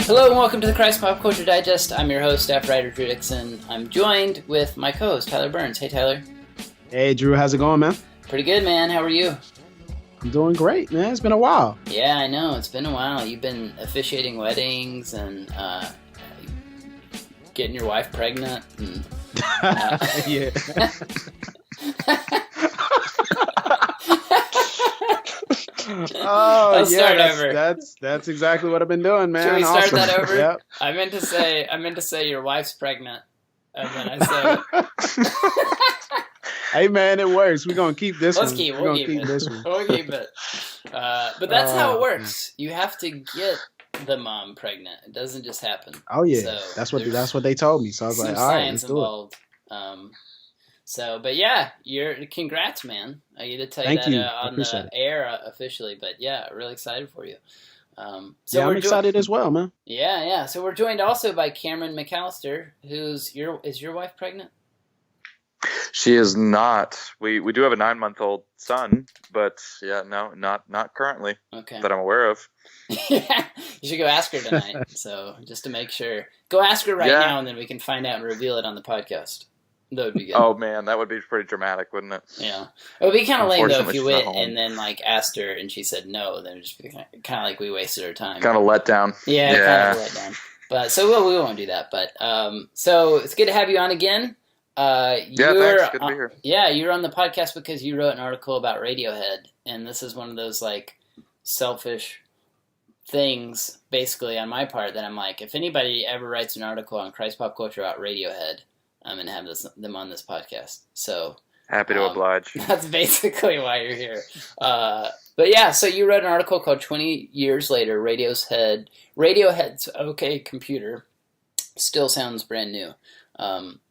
Hello and welcome to the Christ Pop Culture Digest. I'm your host, staff writer Drew Dixon. I'm joined with my co-host, Tyler Burns. Hey, Tyler. Hey, Drew. How's it going, man? Pretty good, man. How are you? I'm doing great, man. It's been a while. Yeah, I know. It's been a while. You've been officiating weddings and getting your wife pregnant. And, Yeah. Oh, Let's start over. That's exactly what I've been doing, man. Should we start Awesome. that over? Yep. I meant to say your wife's pregnant, and then I said, Hey, man, it works. We're gonna keep this We'll one. keep We'll it. keep this one. We'll keep it. But that's how it works. You have to get the mom pregnant. It doesn't just happen. Oh yeah, So that's what they told me. So I was some like, all right, science let's do involved. But yeah, congrats, man. I get to tell Thank you you. that I on the appreciate it. air officially. But yeah, really excited for you. I'm we're excited as well, man. Yeah. So we're joined also by Cameron McAllister, is your wife pregnant? She is not. We do have a 9-month-old son, but yeah, no, not currently Okay. that I'm aware of. Yeah, you should go ask her tonight. So just to make sure, go ask her right now, and then we can find out and reveal it on the podcast. That would be good. Oh man, that would be pretty dramatic, wouldn't it? Yeah, it would be kind of lame though if you Unfortunately, she's went not home. and then like asked her and she said no. Then it'd just be kind of like we wasted our time. Kind of let down. Yeah, kind of let down. But so we won't do that. But so it's good to have you on again. Thanks. Good to be here. Yeah, you were on the podcast because you wrote an article about Radiohead, and this is one of those like selfish things, basically on my part, that I'm like, if anybody ever writes an article on Christ Pop Culture about Radiohead, I'm gonna have them on this podcast. So Happy to oblige. that's basically why you're here. But yeah, so you wrote an article called 20 Years Later, Radiohead's OK Computer still sounds brand new.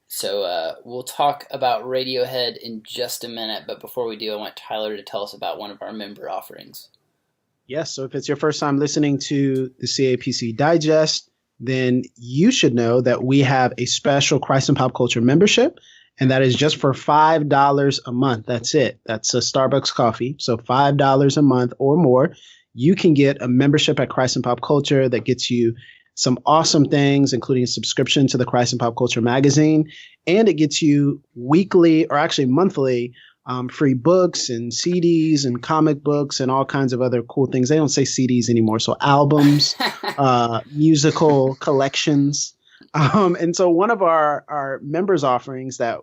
So we'll talk about Radiohead in just a minute, but before we do, I want Tyler to tell us about one of our member offerings. Yes. So if it's your first time listening to the CaPC Digest, then you should know that we have a special Christ and Pop Culture membership, and that is just for $5 a month. That's it. That's a Starbucks coffee. So $5 a month or more, you can get a membership at Christ and Pop Culture that gets you some awesome things, including a subscription to the Christ and Pop Culture magazine, and it gets you weekly or actually monthly free books and CDs and comic books and all kinds of other cool things. They don't say CDs anymore. So albums, musical collections. And so one of our members offerings that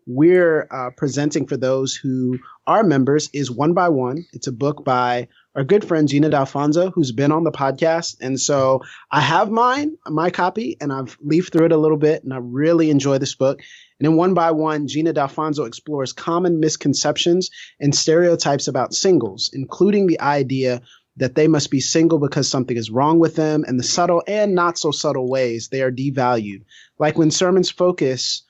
we're presenting for those who are members is One by One. It's a book by our good friend Gina D'Alfonso, who's been on the podcast. And so I have my copy, and I've leafed through it a little bit, and I really enjoy this book. And in One by One, Gina D'Alfonso explores common misconceptions and stereotypes about singles, including the idea that they must be single because something is wrong with them, and the subtle and not so subtle ways they are devalued. Like when sermons focus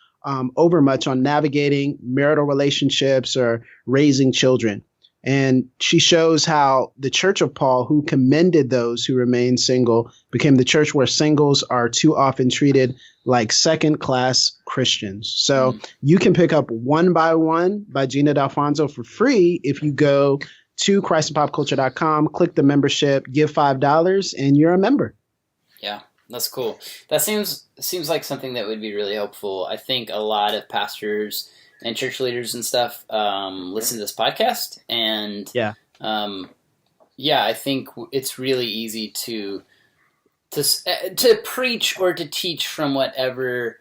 overmuch on navigating marital relationships or raising children. And she shows how the Church of Paul, who commended those who remain single, became the church where singles are too often treated like second-class Christians. So you can pick up One by One by Gina D'Alfonso for free if you go to christandpopculture.com, click the membership, give $5, and you're a member. Yeah, that's cool. That seems like something that would be really helpful. I think a lot of pastors and church leaders and stuff listen to this podcast, and I think it's really easy to preach or to teach from whatever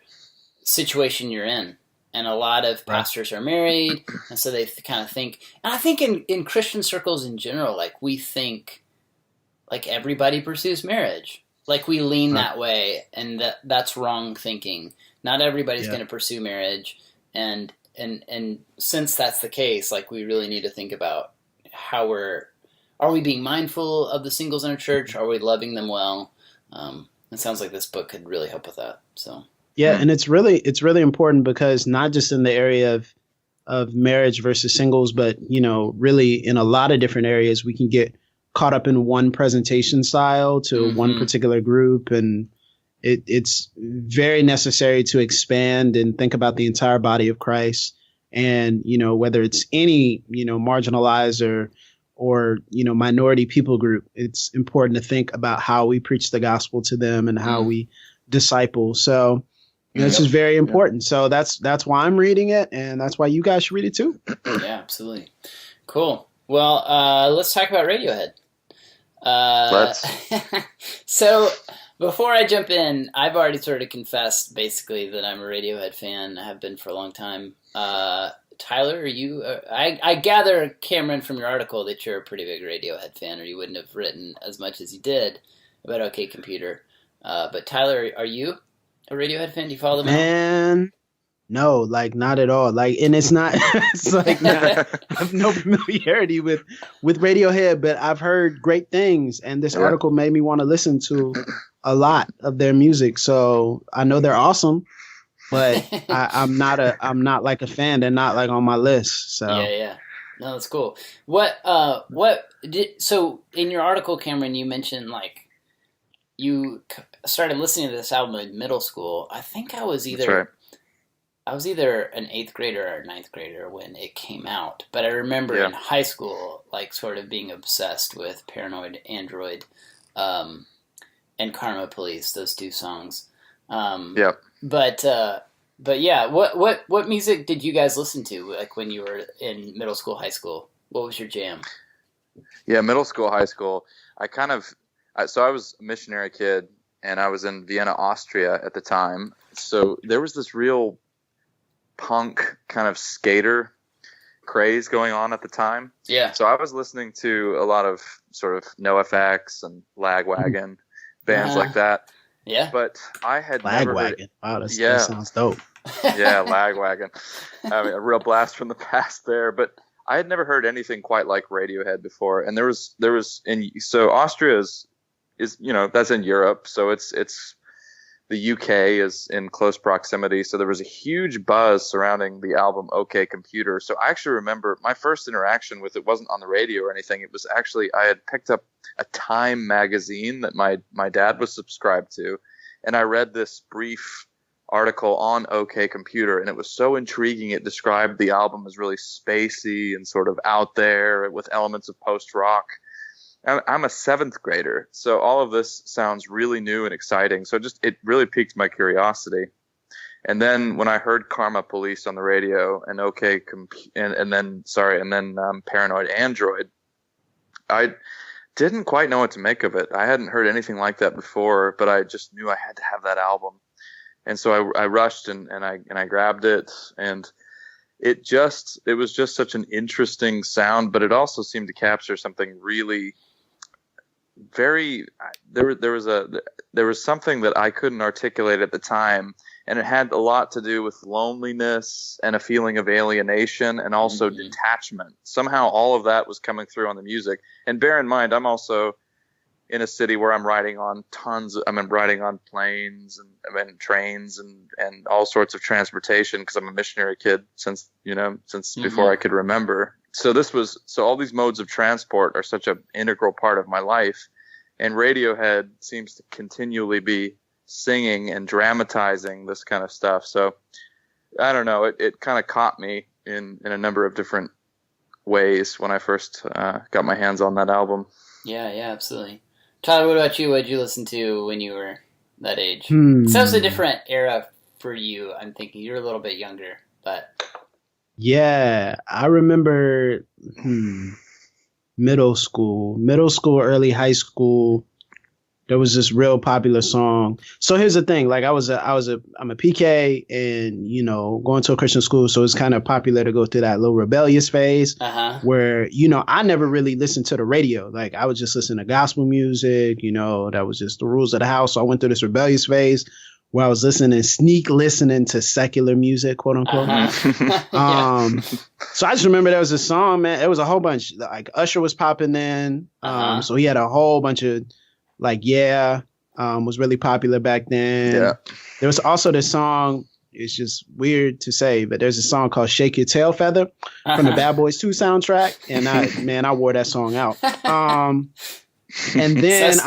situation you're in. And a lot of pastors are married, and so they kind of think, and I think in Christian circles in general, like we think like everybody pursues marriage. Like we lean that way, and that's wrong thinking. Not everybody's going to pursue marriage, and since that's the case, like we really need to think about how are we being mindful of the singles in our church? Are we loving them well? It sounds like this book could really help with that. So yeah, and it's really important because not just in the area of marriage versus singles, but really in a lot of different areas we can get caught up in one presentation style to one particular group, and it's very necessary to expand and think about the entire body of Christ. And, whether it's any, marginalized or, minority people group. It's important to think about how we preach the gospel to them and how we disciple. So it's just very important. So that's why I'm reading it, and that's why you guys should read it too. Yeah, absolutely. Cool. Well, let's talk about Radiohead. Let's. So before I jump in, I've already sort of confessed basically that I'm a Radiohead fan. I have been for a long time. Tyler, are you? I gather, Cameron, from your article that you're a pretty big Radiohead fan, or you wouldn't have written as much as you did about OK Computer. But Tyler, are you a Radiohead fan? Do you follow them? Man, no, not at all. And it's not. It's I have no familiarity with Radiohead, but I've heard great things, and this article made me want to listen to a lot of their music. So I know they're awesome. But I'm not a fan. They're not on my list. So yeah. No, that's cool. So in your article, Cameron, you mentioned you started listening to this album in middle school. I think I was either an 8th grader or a 9th grader when it came out. But I remember in high school, sort of being obsessed with Paranoid Android, and Karma Police, those 2 songs. But yeah, what music did you guys listen to when you were in middle school, high school? What was your jam? Yeah, middle school, high school. I was a missionary kid, and I was in Vienna, Austria at the time. So there was this real punk kind of skater craze going on at the time. Yeah. So I was listening to a lot of sort of NoFX and Lagwagon, bands like that. Yeah. But I had Lagwagon. Wow, that sounds dope. Yeah, Lagwagon. I mean, a real blast from the past there. But I had never heard anything quite like Radiohead before. And so Austria is that's in Europe. So it's the UK is in close proximity. So there was a huge buzz surrounding the album OK Computer. So I actually remember my first interaction with it wasn't on the radio or anything. It was actually, I had picked up a Time magazine that my dad was subscribed to. And I read this brief article on OK Computer, and it was so intriguing. It described the album as really spacey and sort of out there with elements of post-rock. I'm a 7th grader, so all of this sounds really new and exciting. So it really piqued my curiosity. And then when I heard Karma Police on the radio and and then Paranoid Android, I didn't quite know what to make of it. I hadn't heard anything like that before, but I just knew I had to have that album. And so I rushed and I grabbed it, and it was just such an interesting sound, but it also seemed to capture something really very, there was something that I couldn't articulate at the time, and it had a lot to do with loneliness and a feeling of alienation and also detachment. Somehow all of that was coming through on the music. And bear in mind, I'm also in a city where I'm riding on planes and trains and all sorts of transportation, because I'm a missionary kid since before I could remember. So all these modes of transport are such an integral part of my life, and Radiohead seems to continually be singing and dramatizing this kind of stuff. So I don't know, it kind of caught me in a number of different ways when I first got my hands on that album. Yeah, absolutely. Tyler, what about you? What did you listen to when you were that age? So it was a different era for you. I'm thinking you're a little bit younger, but yeah, I remember middle school, early high school. There was this real popular song. So here's the thing: I'm a PK, and going to a Christian school, so it's kind of popular to go through that little rebellious phase where I never really listened to the radio. I would just listen to gospel music. That was just the rules of the house. So I went through this rebellious phase where I was sneak listening to secular music, quote unquote. So I just remember there was a song, man. It was a whole bunch. Usher was popping then, so he had a whole bunch of. Was really popular back then. Yeah. There was also this song, it's just weird to say, but there's a song called Shake Your Tail Feather from the Bad Boys 2 soundtrack. And I wore that song out. And then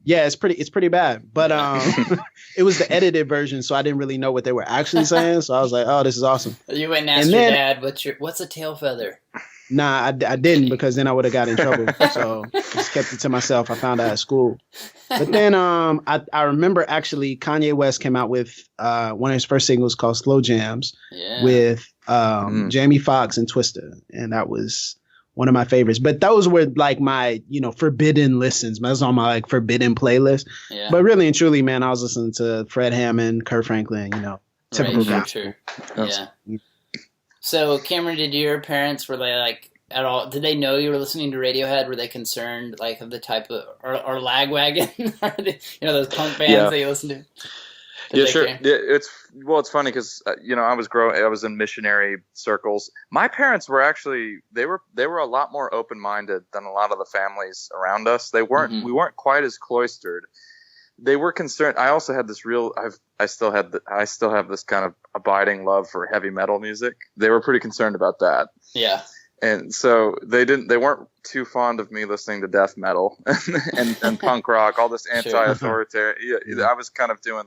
it's pretty bad. But it was the edited version, so I didn't really know what they were actually saying. So I was like, oh, this is awesome. You went and asked your dad, what's a tail feather? Nah, I didn't, because then I would have got in trouble. So just kept it to myself. I found out at school. But then I remember actually Kanye West came out with one of his first singles called Slow Jams with Jamie Foxx and Twista. And that was one of my favorites. But those were like my, forbidden listens. That was on my like forbidden playlist. Yeah. But really and truly, man, I was listening to Fred Hammond, Kurt Franklin, typical guy. Sure. Yeah. So, Cameron, did your parents, were they like at all, did they know you were listening to Radiohead? Were they concerned like of the type of, or Lagwagon? Those punk bands that you listen to? Yeah, sure. Yeah, it's funny because I was in missionary circles. My parents were actually they were a lot more open minded than a lot of the families around us. They weren't we weren't quite as cloistered. They were concerned. I also had this I still have this kind of abiding love for heavy metal music. They were pretty concerned about that. Yeah. And so they weren't too fond of me listening to death metal and punk rock, all this anti-authoritarian. Yeah, I was kind of doing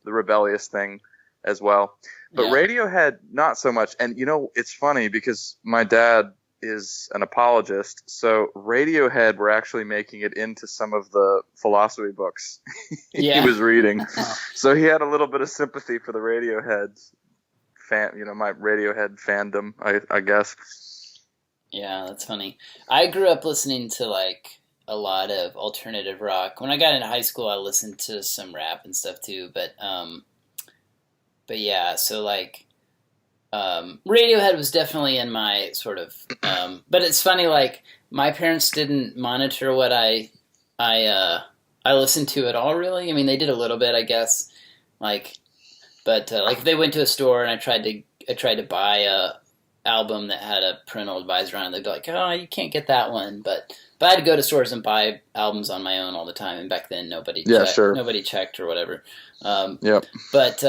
the rebellious thing as well. But Radiohead, not so much. And, it's funny because my dad is an apologist. So Radiohead were actually making it into some of the philosophy books he was reading. So he had a little bit of sympathy for the Radiohead my Radiohead fandom, I guess. Yeah, that's funny. I grew up listening to like a lot of alternative rock. When I got into high school, I listened to some rap and stuff too. But yeah, so like Radiohead was definitely in my sort of. But it's funny, like my parents didn't monitor what I listened to at all. Really, I mean, they did a little bit, I guess. Like, but like if they went to a store and I tried to buy a album that had a parental advisor on it, they'd be like, "Oh, you can't get that one." But I had to go to stores and buy albums on my own all the time, and back then nobody checked or whatever. But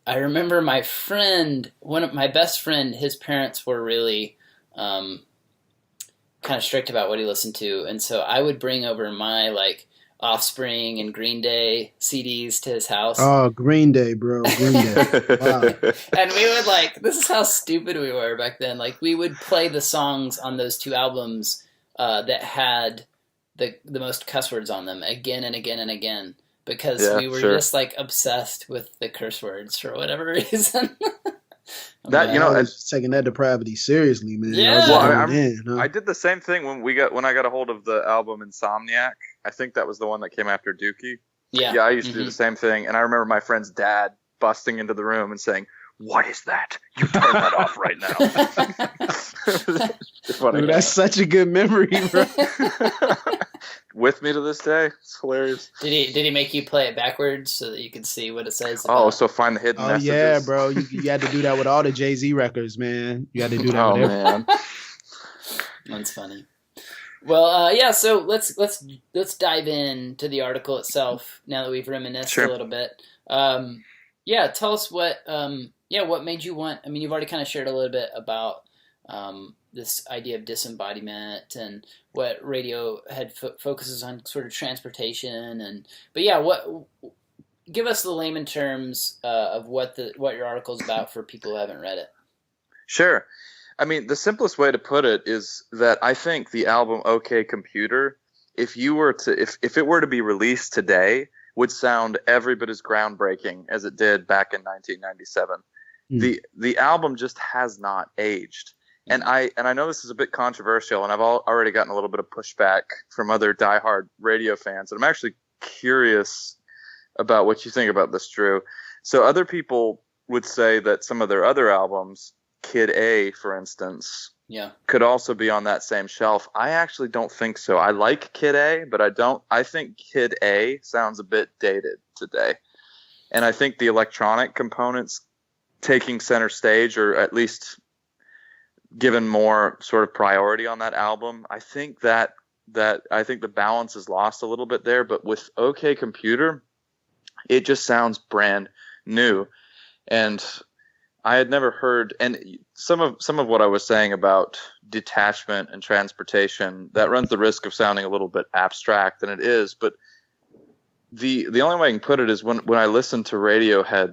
I remember my best friend, his parents were really kind of strict about what he listened to, and so I would bring over my like Offspring and Green Day CDs to his house. Oh, Green Day, bro. Green Day. Wow. And we would this is how stupid we were back then. Like we would play the songs on those two albums that had the most cuss words on them again and again and again because we were just like obsessed with the curse words for whatever reason. I was taking that depravity seriously, man. Yeah. I did the same thing when I got a hold of the album Insomniac. I think that was the one that came after Dookie. Yeah. Yeah, I used to do the same thing, and I remember my friend's dad busting into the room and saying, "What is that? You turn that off right now." Dude, that's such a good memory, bro. With me to this day. It's hilarious. Did he make you play it backwards so that you could see what it says? So find the hidden messages. Oh, yeah, bro. You had to do that with all the Jay-Z records, man. You had to do that with man. That's funny. Well, so let's dive into the article itself now that we've reminisced a little bit. Tell us what made you want. I mean, you've already kind of shared a little bit about this idea of disembodiment and what Radiohead focuses on, sort of transportation, give us the layman terms of what your article is about for people who haven't read it. Sure. I mean, the simplest way to put it is that I think the album OK Computer, if it were to be released today, would sound every bit as groundbreaking as it did back in 1997. The album just has not aged. And I know this is a bit controversial, and I've already gotten a little bit of pushback from other diehard radio fans, and I'm actually curious about what you think about this, Drew. So other people would say that some of their other albums, Kid A, for instance, could also be on that same shelf. I actually don't think so. I like Kid A, but I think Kid A sounds a bit dated today. And I think the electronic components taking center stage, or at least given more sort of priority on that album, I think the balance is lost a little bit there. But with OK Computer, it just sounds brand new. And I had never heard, and some of what I was saying about detachment and transportation, that runs the risk of sounding a little bit abstract than it is. But the only way I can put it is when I listen to Radiohead,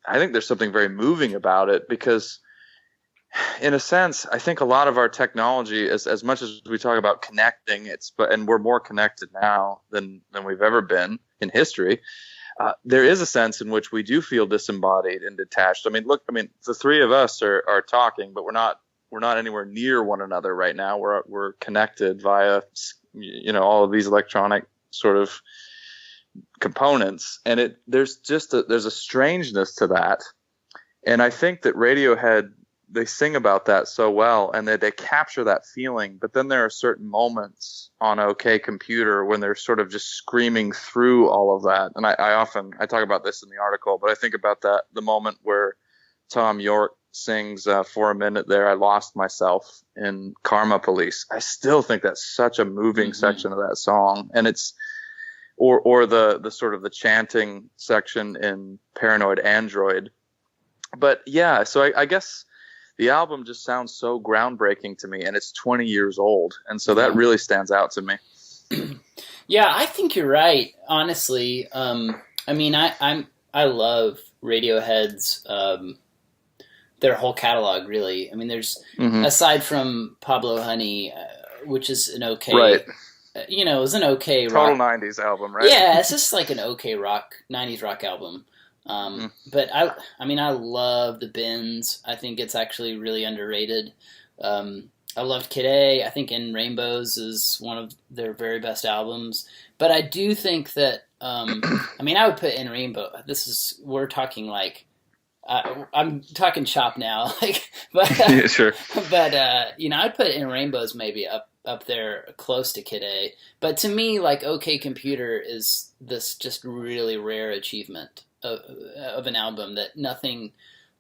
I think there's something very moving about it, because in a sense, I think a lot of our technology, as much as we talk about connecting, and we're more connected now than we've ever been in history. There is a sense in which we do feel disembodied and detached. I mean, look, the three of us are talking, but we're not anywhere near one another right now. We're connected via, all of these electronic sort of components, and there's a strangeness to that. And I think that Radiohead, they sing about that so well, and they capture that feeling. But then there are certain moments on OK Computer when they're sort of just screaming through all of that. And I talk about this in the article, but I think about the moment where Tom York sings for a minute there, I lost myself in Karma Police. I still think that's such a moving section of that song. And it's, or the sort of the chanting section in Paranoid Android. But yeah, so I guess the album just sounds so groundbreaking to me, and it's 20 years old, and so that really stands out to me. Yeah, I think you're right. Honestly, I love Radiohead's their whole catalog. Really, I mean, there's aside from Pablo Honey, which is an okay, right. It was an okay total rock. 90s album, right? Yeah, it's just like an okay 90s rock album. But I love the Bends. I think it's actually really underrated. I loved Kid A. I think In Rainbows is one of their very best albums. But I do think that, I would put In Rainbow. We're talking like, I'm talking Chop now, but yeah, sure. But I'd put In Rainbows maybe up there close to Kid A. But to me, like OK Computer is this just really rare achievement of an album that nothing,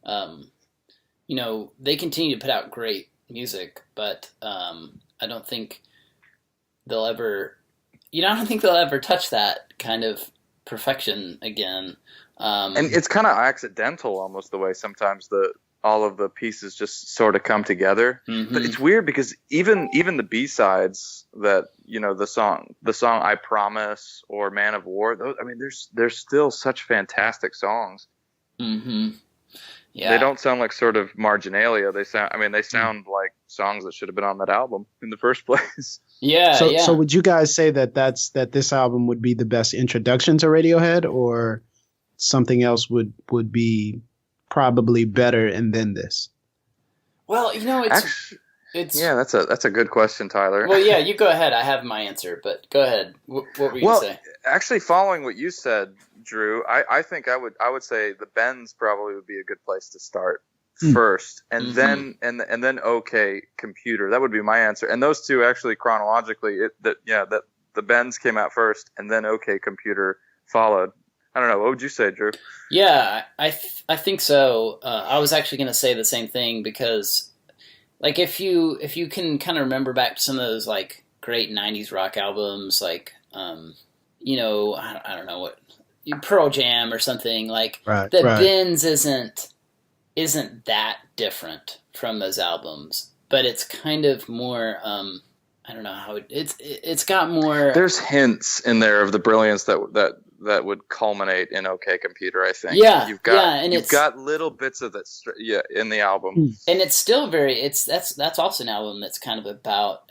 they continue to put out great music, but I don't think they'll ever, touch that kind of perfection again. And it's kind of accidental almost, the way sometimes all of the pieces just sort of come together. But it's weird because even the B-sides that, the song I Promise or Man of War, those, there's still such fantastic songs. Yeah. They don't sound like sort of marginalia. They sound like songs that should have been on that album in the first place. Yeah. So would you guys say that this album would be the best introduction to Radiohead, or something else would be probably better and then this? Well, it's yeah, that's a good question, Tyler. Well, yeah, you go ahead. I have my answer, but go ahead. What were you going to say? Actually, following what you said, Drew, I think I would say the Bends probably would be a good place to start first, and then and then OK Computer. That would be my answer. And those two actually chronologically, that the Bends came out first, and then OK Computer followed. I don't know. What would you say, Drew? Yeah, I think so. I was actually going to say the same thing because, like, if you can kind of remember back to some of those like great '90s rock albums, like I don't know what Pearl Jam or something like. Right, Bends isn't that different from those albums, but it's kind of more. I don't know how it's got more. There's hints in there of the brilliance that would culminate in OK Computer, I think. Yeah, you've got little bits of that, in the album, and it's still that's also an album that's kind of about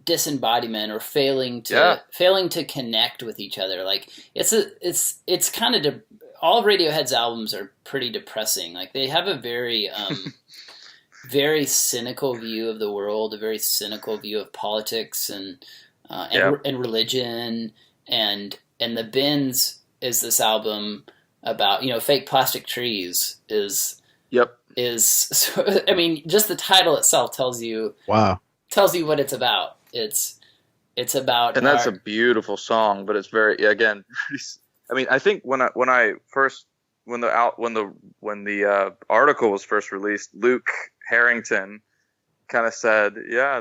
disembodiment or failing to connect with each other. Like it's kind of all of Radiohead's albums are pretty depressing. Like they have a very very cynical view of the world, a very cynical view of politics and religion. And the Bends is this album about, Fake Plastic Trees is just the title itself tells you what it's about. It's about, and that's a beautiful song, but it's very, again, I think when the article was first released, Luke Harrington kind of said,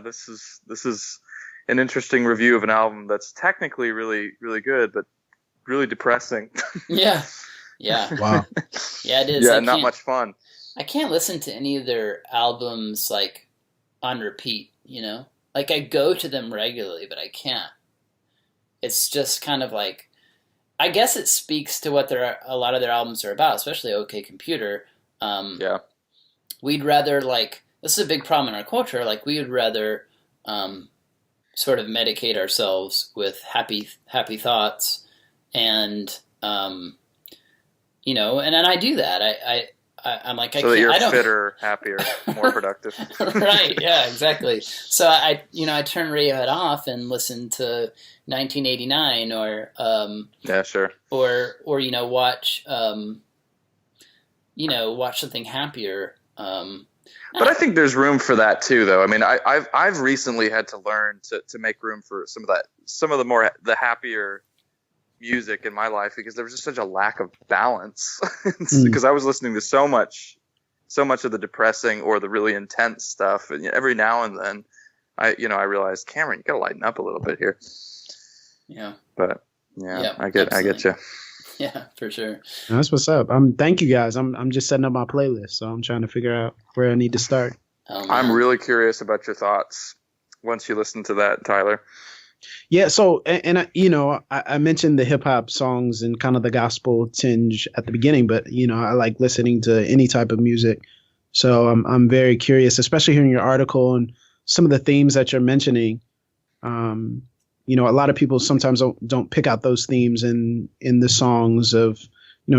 this is an interesting review of an album that's technically really, really good, but really depressing. Yeah. Wow. Yeah, it is. Yeah, not much fun. I can't listen to any of their albums like on repeat, Like I go to them regularly, but I can't. It's just kind of like, I guess it speaks to what a lot of their albums are about, especially OK Computer. we'd rather like, this is a big problem in our culture. Like we would rather sort of medicate ourselves with happy thoughts, and and then I do that. I'm like, so that you're fitter, happier, more productive. Right? Yeah, exactly. So I turn Radiohead off and listen to 1989, or yeah, sure, or watch watch something happier. But I think there's room for that too, though. I mean, I've recently had to learn to make room for some of the happier music in my life, because there was just such a lack of balance. Because I was listening to so much of the depressing or the really intense stuff, and every now and then I realized, Cameron, you gotta lighten up a little bit here. Yeah. But yeah, I get you. Yeah, for sure. That's what's up. Thank you guys. I'm just setting up my playlist, so I'm trying to figure out where I need to start. I'm really curious about your thoughts once you listen to that, Tyler. Yeah. So, and I mentioned the hip hop songs and kind of the gospel tinge at the beginning, but I like listening to any type of music. So I'm very curious, especially hearing your article and some of the themes that you're mentioning. A lot of people sometimes don't pick out those themes in the songs of,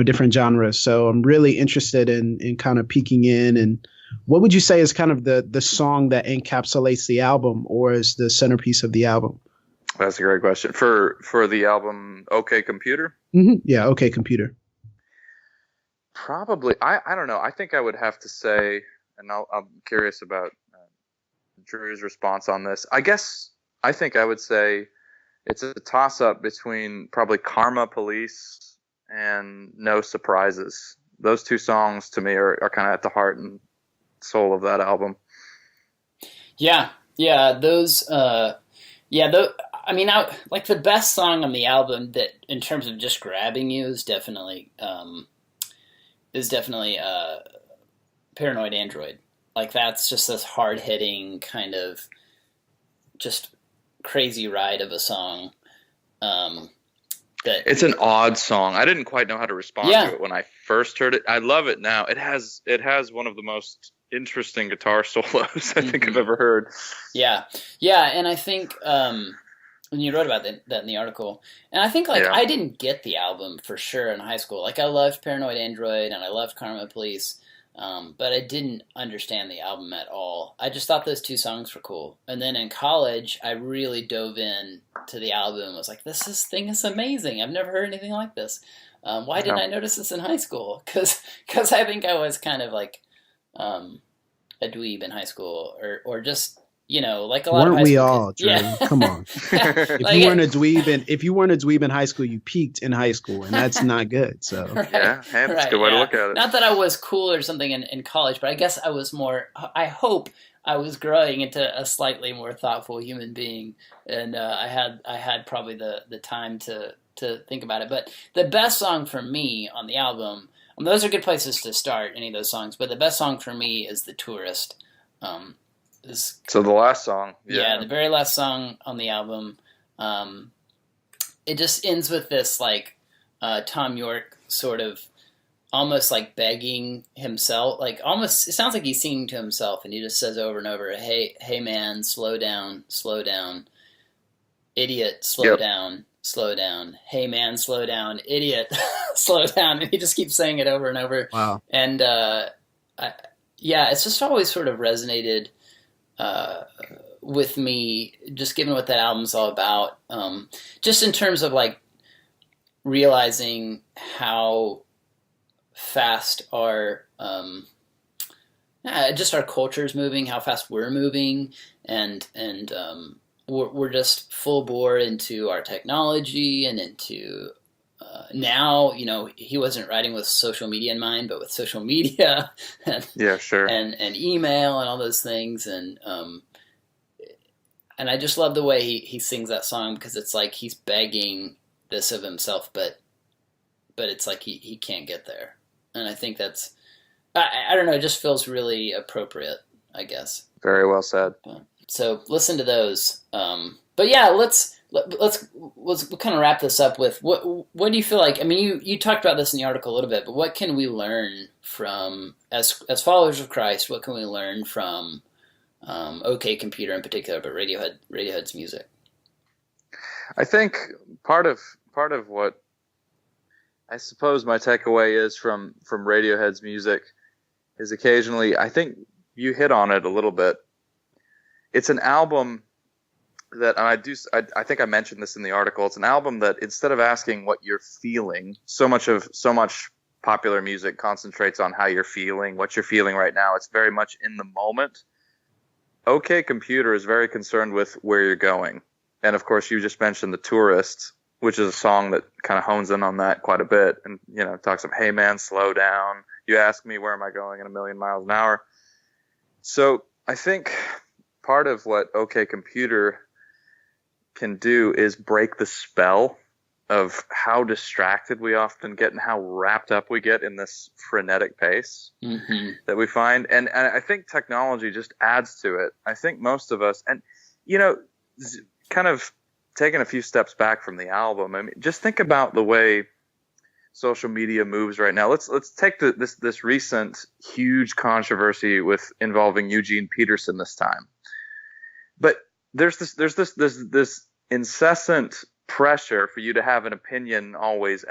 different genres. So I'm really interested in kind of peeking in. And what would you say is kind of the song that encapsulates the album, or is the centerpiece of the album? That's a great question. For the album OK Computer? Mm-hmm. Yeah, OK Computer. Probably. I don't know. I think I would have to say, and I'm curious about Drew's response on this. I think I would say it's a toss-up between probably Karma Police and No Surprises. Those two songs to me are kind of at the heart and soul of that album. Yeah, those. I mean, like the best song on the album that, in terms of just grabbing you, is definitely Paranoid Android. Like that's just this hard-hitting kind of just crazy ride of a song. That it's an odd song. I didn't quite know how to respond to it when I first heard it. I love it now. It has one of the most interesting guitar solos I think I've ever heard. Yeah, and I think when you wrote about that in the article, and I think I didn't get the album for sure in high school. Like I loved Paranoid Android and I loved Karma Police. But I didn't understand the album at all. I just thought those two songs were cool. And then in college, I really dove in to the album and was like, this thing is amazing. I've never heard anything like this. Why didn't I notice this in high school? Because I think I was kind of like a dweeb in high school, or just, like a lot of high school. Weren't we all, kids. Drew? Yeah. Come on. If you weren't a dweeb in high school, you peaked in high school, and that's not good. So Right. Yeah, that's a good way to look at it. Not that I was cool or something in college, but I guess I was more. I hope I was growing into a slightly more thoughtful human being, and I had probably the time to think about it. But the best song for me on the album, those are good places to start, any of those songs. But the best song for me is The Tourist. So the last song. Yeah, the very last song on the album. It just ends with this like Tom York sort of almost like begging himself, like almost it sounds like he's singing to himself, and he just says over and over, hey man, slow down, idiot, slow down, hey man, slow down, idiot, slow down, and he just keeps saying it over and over. Wow. And it's just always sort of resonated with me, just given what that album's all about. Just in terms of like realizing how fast our culture's moving, how fast we're moving, and we're just full bore into our technology and into now, he wasn't writing with social media in mind, but with social media and and email and all those things, and I just love the way he sings that song, because it's like he's begging this of himself, but it's like he can't get there, and I think that's I don't know, it just feels really appropriate, I guess. Very well said. So listen to those. But yeah, let's let's kind of wrap this up with what do you feel like? I mean, you talked about this in the article a little bit, but what can we learn from as followers of Christ? What can we learn from OK Computer in particular, but Radiohead's music? I think part of what I suppose my takeaway is from Radiohead's music is occasionally, I think you hit on it a little bit. It's an album that, and I think I mentioned this in the article. It's an album that instead of asking what you're feeling, so much popular music concentrates on how you're feeling, what you're feeling right now. It's very much in the moment. OK Computer is very concerned with where you're going. And of course, you just mentioned The Tourist, which is a song that kind of hones in on that quite a bit. And, talks about, hey man, slow down. You ask me, where am I going in a million miles an hour? So I think part of what OK Computer can do is break the spell of how distracted we often get and how wrapped up we get in this frenetic pace that we find. And I think technology just adds to it. I think most of us, and, kind of taking a few steps back from the album, I mean, just think about the way social media moves right now. Let's take this recent huge controversy involving Eugene Peterson this time. But there's this incessant pressure for you to have an opinion always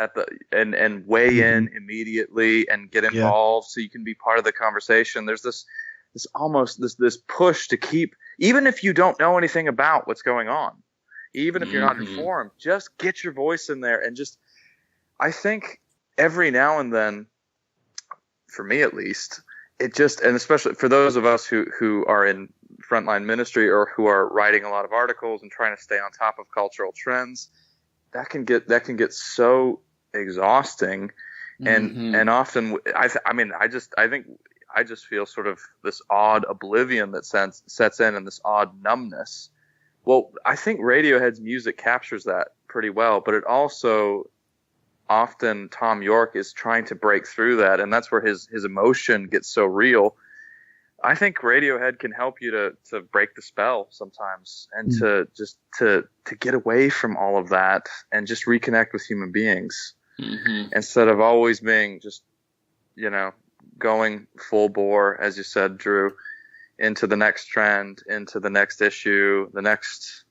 and weigh in immediately and get involved so you can be part of the conversation. There's this push to keep, even if you don't know anything about what's going on, even if you're not informed, just get your voice in there. And just, I think every now and then, for me at least, it just, and especially for those of us who are in frontline ministry or who are writing a lot of articles and trying to stay on top of cultural trends, that can get so exhausting. And often I think I just feel sort of this odd oblivion that sets in and this odd numbness. Well, I think Radiohead's music captures that pretty well, but it also often Tom York is trying to break through that, and that's where his emotion gets so real. I think Radiohead can help you to break the spell sometimes and to get away from all of that and just reconnect with human beings instead of always being just, going full bore, as you said, Drew, into the next trend, into the next issue, the next,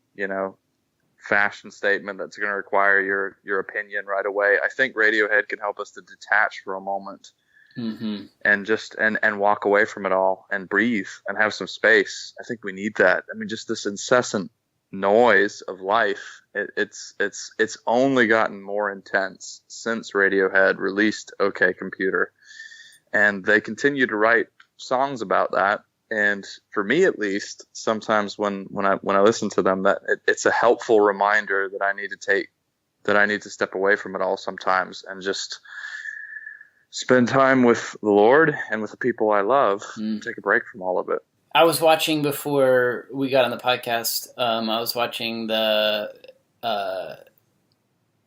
fashion statement that's going to require your opinion right away. I think Radiohead can help us to detach for a moment and just and walk away from it all and breathe and have some space. I think we need that. I mean, just this incessant noise of life. It's only gotten more intense since Radiohead released OK Computer, and they continue to write songs about that. And for me, at least, sometimes when I listen to them, that it's a helpful reminder that I need to step away from it all sometimes and just spend time with the Lord and with the people I love. Take a break from all of it. I was watching before we got on the podcast. I was watching the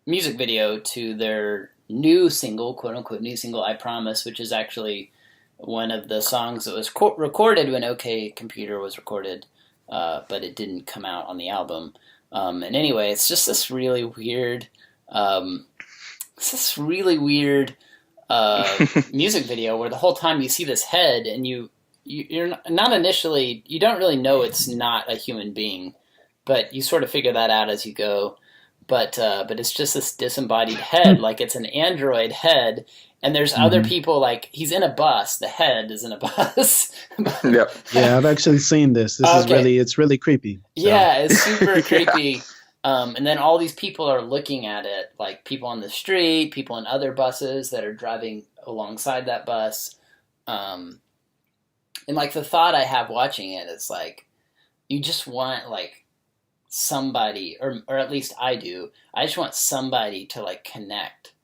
music video to their new single, quote unquote, new single, "I Promise," which is actually one of the songs that was recorded when OK Computer was recorded, but it didn't come out on the album. And anyway, it's just this really weird, music video where the whole time you see this head and you're not initially, you don't really know it's not a human being, but you sort of figure that out as you go. But it's just this disembodied head, like it's an android head. And there's other people, like he's in a bus. The head is in a bus. Yeah, I've actually seen this. It's really creepy. So. Yeah, it's super creepy. And then all these people are looking at it, like people on the street, people in other buses that are driving alongside that bus. And like the thought I have watching it is like, you just want like somebody, or at least I do. I just want somebody to like connect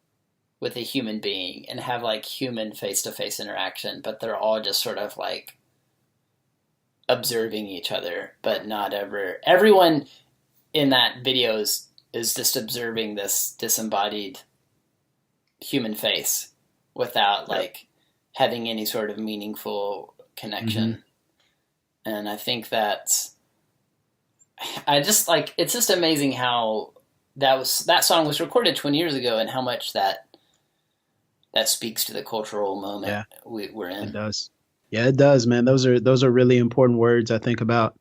with a human being and have like human face-to-face interaction, but they're all just sort of like observing each other, but not ever. Everyone in that video is just observing this disembodied human face without like having any sort of meaningful connection. And I think that's I just like, it's just amazing how that song was recorded 20 years ago, and how much that speaks to the cultural moment we're in. It does. Yeah, it does, man. Those are really important words, I think, about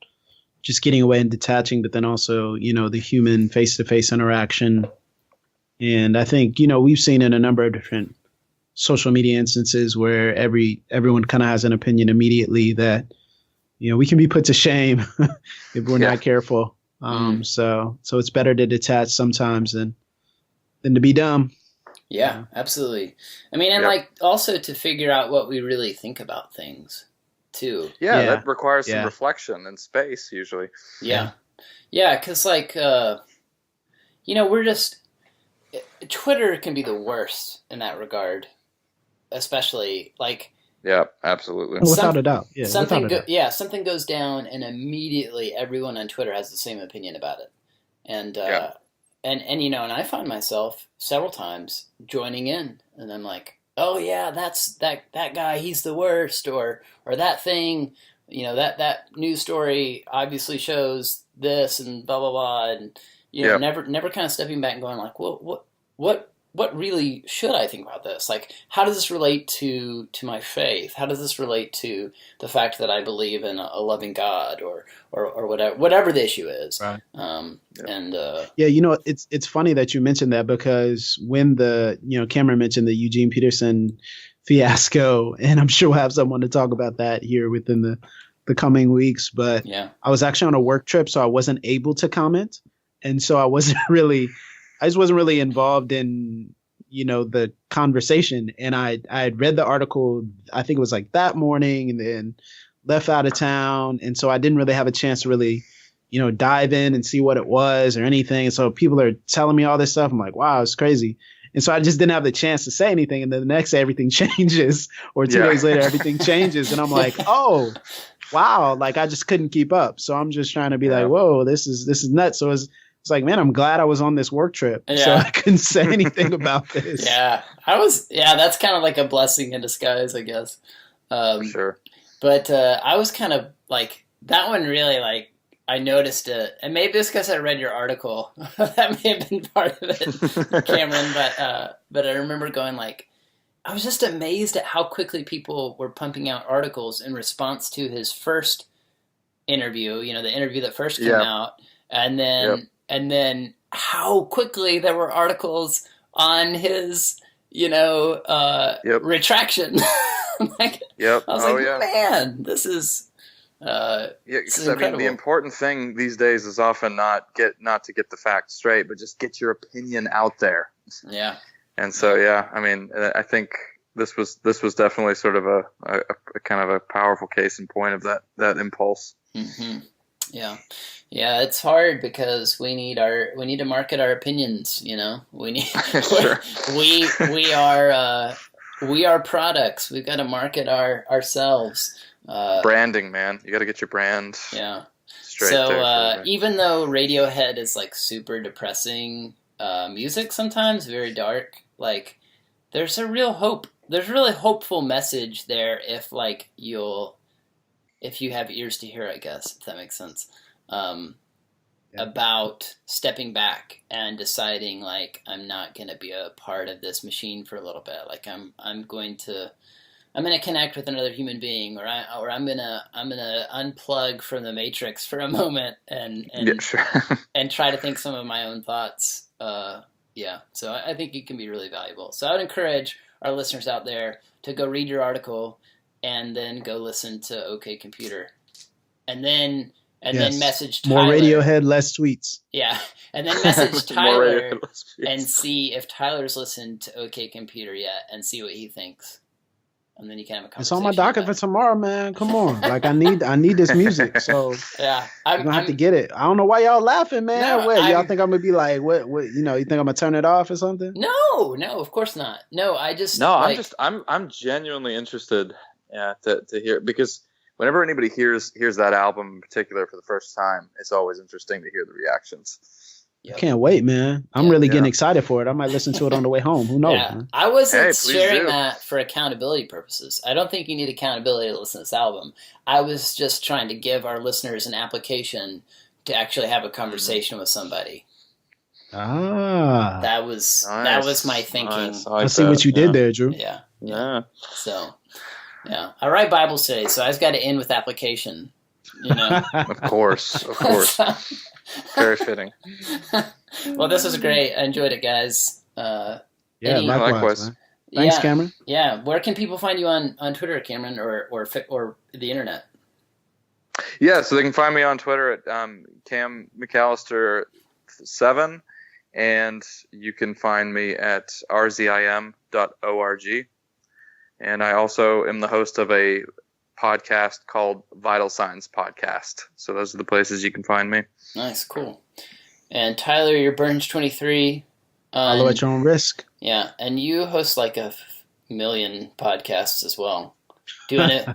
just getting away and detaching, but then also, the human face-to-face interaction. And I think, we've seen in a number of different social media instances where everyone kind of has an opinion immediately that, we can be put to shame if we're not careful. So it's better to detach sometimes than to be dumb. Yeah, absolutely. I mean, and like also to figure out what we really think about things too. Yeah, that requires some reflection and space usually. Yeah. Because like, we're just, Twitter can be the worst in that regard, especially like. Yeah, absolutely. Without a doubt. Yeah, something goes down and immediately everyone on Twitter has the same opinion about it. And, and I find myself several times joining in, and I'm like, oh yeah, that's that guy, he's the worst, or that thing, that news story obviously shows this and blah blah blah, and never kind of stepping back and going like, well, what really should I think about this? Like, how does this relate to my faith? How does this relate to the fact that I believe in a loving God, or whatever the issue is? Right. It's funny that you mentioned that, because when Cameron mentioned the Eugene Peterson fiasco, and I'm sure we'll have someone to talk about that here within the coming weeks. But I was actually on a work trip, so I wasn't able to comment, and so I just wasn't really involved in, the conversation. And I had read the article, I think it was like that morning, and then left out of town. And so I didn't really have a chance to really, dive in and see what it was or anything. And so people are telling me all this stuff. I'm like, wow, it's crazy. And so I just didn't have the chance to say anything. And then the next day everything changes, or 2 days later, everything changes. And I'm like, oh, wow. Like, I just couldn't keep up. So I'm just trying to be like, whoa, this is nuts. So it's like, man, I'm glad I was on this work trip, so I couldn't say anything about this. That's kind of like a blessing in disguise, I guess. For sure. But I was kind of like, that one really, like, I noticed it, and maybe it's because I read your article. That may have been part of it, Cameron. But I remember going like, I was just amazed at how quickly people were pumping out articles in response to his first interview. The interview that first came out, and then. And then how quickly there were articles on his, retraction. I was man, this is because I mean, the important thing these days is often not to get the facts straight, but just get your opinion out there. Yeah. And so, I mean, I think this was definitely sort of a kind of a powerful case in point of that impulse. Mm-hmm. Yeah, it's hard because we need to market our opinions. We need sure. we are products. We've got to market ourselves. Branding, man, you got to get your brand. Yeah. Straight so there, even though Radiohead is like super depressing music, sometimes very dark, like there's a real hope. There's a really hopeful message there if you have ears to hear, I guess, if that makes sense. About stepping back and deciding like, I'm not going to be a part of this machine for a little bit. Like I'm going to connect with another human being, or I'm going to unplug from the matrix for a moment and sure. and try to think some of my own thoughts. So I think it can be really valuable. So I would encourage our listeners out there to go read your article and then go listen to OK Computer, and then message Tyler. More Radiohead, less tweets. Yeah, and then message Tyler and see if Tyler's listened to OK Computer yet, and see what he thinks. And then you can have a conversation. It's on my docket for tomorrow, man. Come on, like I need this music, so I'm gonna have to get it. I don't know why y'all laughing, man. No, y'all think I'm gonna be like, what? You think I'm gonna turn it off or something? No, of course not. No, I'm genuinely interested. Yeah, to hear, because whenever anybody hears that album in particular for the first time, it's always interesting to hear the reactions. Yep. I can't wait, man. I'm really getting excited for it. I might listen to it on the way home. Who knows? Man? I wasn't sharing that for accountability purposes. I don't think you need accountability to listen to this album. I was just trying to give our listeners an application to actually have a conversation with somebody. Ah, That was my thinking. Nice. I see what you did there, Drew. Yeah. So, yeah, I write Bibles today, so I just got to end with application. Of course. Very fitting. Well, this was great. I enjoyed it, guys. Likewise. Man. Thanks, Cameron. Yeah, where can people find you on Twitter, Cameron, or the internet? Yeah, so they can find me on Twitter at Cam McAllister 7, and you can find me at rzim.org. And I also am the host of a podcast called Vital Signs Podcast. So those are the places you can find me. Nice, cool. And Tyler, you're Burns 23. Follow at your own risk. Yeah, and you host like a million podcasts as well. Doing it.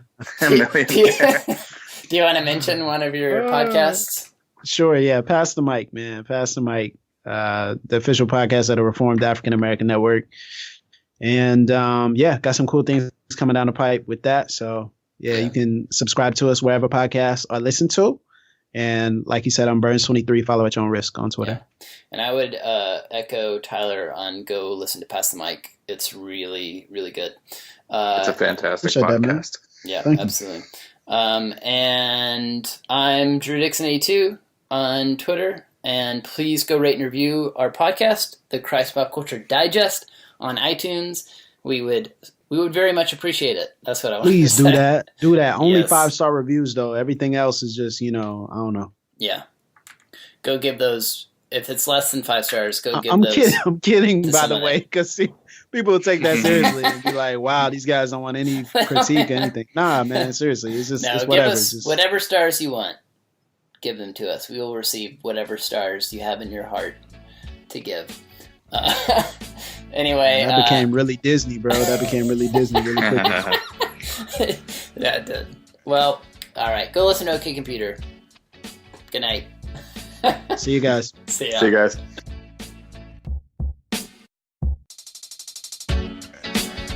Do you want to mention one of your podcasts? Sure, yeah. Pass the mic, man. Pass the mic. The official podcast of the Reformed African American Network. And got some cool things coming down the pipe with that. So you can subscribe to us wherever podcasts are listened to. And like you said, I'm Burns23. Follow at your own risk on Twitter. Yeah. And I would echo Tyler on go listen to Pass the Mic. It's really, really good. It's a fantastic podcast. Absolutely. And I'm Drew Dixon 82 on Twitter. And please go rate and review our podcast, the Christ Pop Culture Digest, on iTunes. We would very much appreciate it. That's what I want to say. Please do that. Do that. Only 5-star reviews, though. Everything else is just, I don't know. Yeah. Go give those. If it's less than 5 stars, go give those. I'm kidding, by the way, because people will take that seriously and be like, wow, these guys don't want any critique or anything. Nah, man, seriously. It's just it's whatever. Give us whatever stars you want. Give them to us. We will receive whatever stars you have in your heart to give. Anyway. That became really Disney, bro. That became really Disney really quickly. Yeah, it did. Well, all right. Go listen to OK Computer. Good night. See you guys. See ya. See you guys.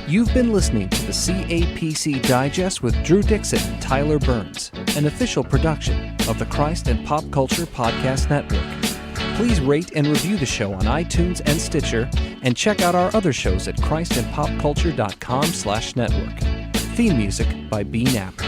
You've been listening to the CaPC Digest with Drew Dixon and Tyler Burns, an official production of the Christ and Pop Culture Podcast Network. Please rate and review the show on iTunes and Stitcher, and check out our other shows at christandpopculture.com/network. Theme music by B. Napper.